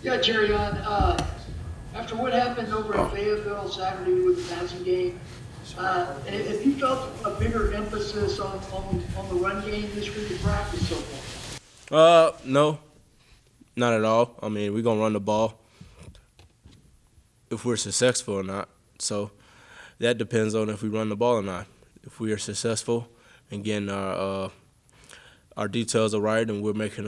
Yeah, Jerrion, after what happened over in Fayetteville Saturday with the passing game, have you felt a bigger emphasis on the run game this week in practice so far? No, not at all. I mean, we're gonna run the ball if we're successful or not. So that depends on if we run the ball or not. If we are successful and getting our details are right and we're making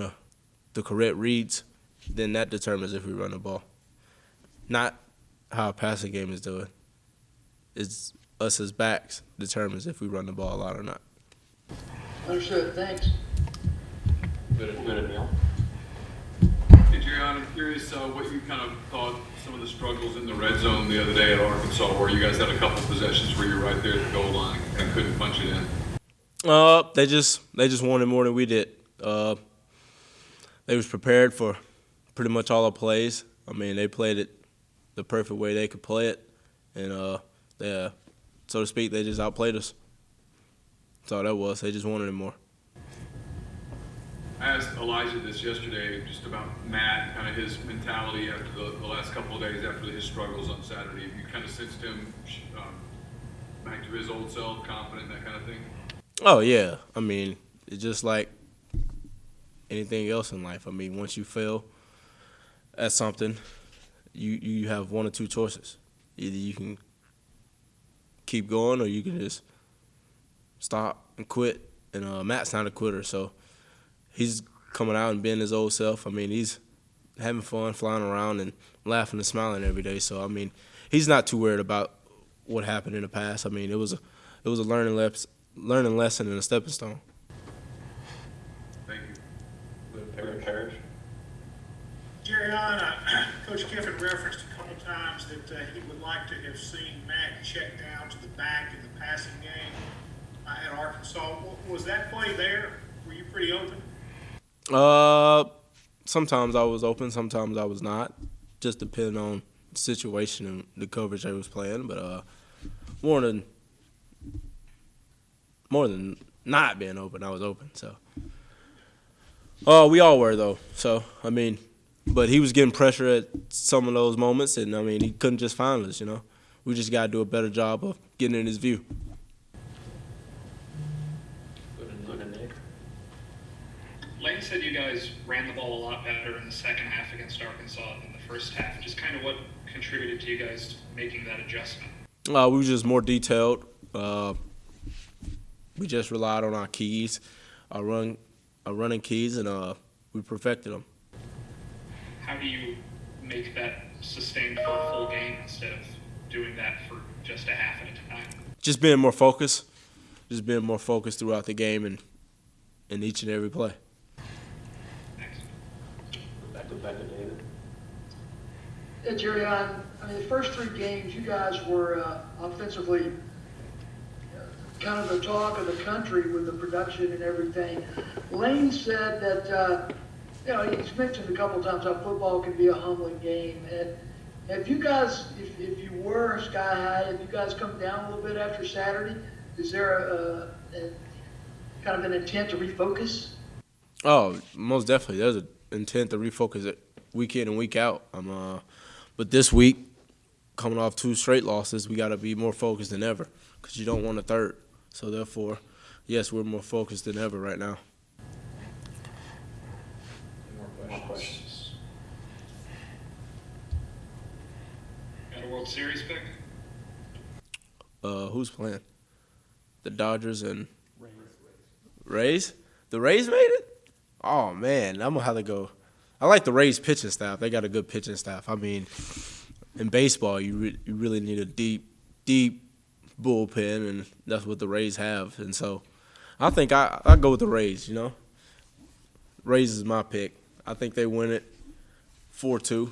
the correct reads, then that determines if we run the ball. Not how a passing game is doing. It's us as backs determines if we run the ball a lot or not. Understood. Thanks. Good, Neil. Hey, Jerrion, I'm curious what you kind of thought some of the struggles in the red zone the other day at Arkansas, where you guys had a couple possessions where you're right there at the goal line and couldn't punch it in. They just wanted more than we did. They was prepared for pretty much all our plays. I mean, they played it the perfect way they could play it, and they, so to speak, they just outplayed us. That's all that was. They just wanted it more. I asked Elijah this yesterday just about Matt, kind of his mentality after the last couple of days after his struggles on Saturday. You kind of sensed him back to his old self, confident, that kind of thing. Oh yeah, I mean, it's just like anything else in life. I mean, once you fail at something, you have one or two choices. Either you can keep going or you can just stop and quit. And Matt's not a quitter, so he's coming out and being his old self. I mean, he's having fun, flying around and laughing and smiling every day. So I mean, he's not too worried about what happened in the past. I mean, it was a learning lesson and a stepping stone. Thank you. Good, Parrish. Jerrion, Coach Kiffin referenced a couple times that he would like to have seen Matt check down to the back in the passing game at Arkansas. Was that play there? Were you pretty open? Sometimes I was open, sometimes I was not. Just depending on the situation and the coverage I was playing. But more than not being open, I was open. So, we all were though. So I mean, but he was getting pressure at some of those moments, and I mean, he couldn't just find us. We just got to do a better job of getting in his view. Good, Nick. Lane said you guys ran the ball a lot better in the second half against Arkansas than the first half. Just kind of what contributed to you guys making that adjustment? We were just more detailed. We just relied on our keys, our running keys, and we perfected them. How do you make that sustained for a full game instead of doing that for just a half at a time? Just being more focused. Just being more focused throughout the game and in each and every play. Thanks. Back to David. Yeah, Jerrion, I mean, the first three games, you guys were offensively kind of the talk of the country with the production and everything. Lane said that, he's mentioned a couple times how football can be a humbling game. And have you guys, if you were sky high, have you guys come down a little bit after Saturday? Is there a kind of an intent to refocus? Oh, most definitely. There's an intent to refocus it week in and week out. But this week, coming off 2 straight losses, we got to be more focused than ever because you don't want a third. So therefore, yes, we're more focused than ever right now. More questions. Got a World Series pick? Who's playing? The Dodgers and Rays? The Rays made it? Oh, man, I'm going to have to go. I like the Rays pitching staff. They got a good pitching staff. I mean, in baseball, you really need a deep bullpen, and that's what the Rays have. And so I think I go with the Rays, Rays is my pick. I think they win it 4-2.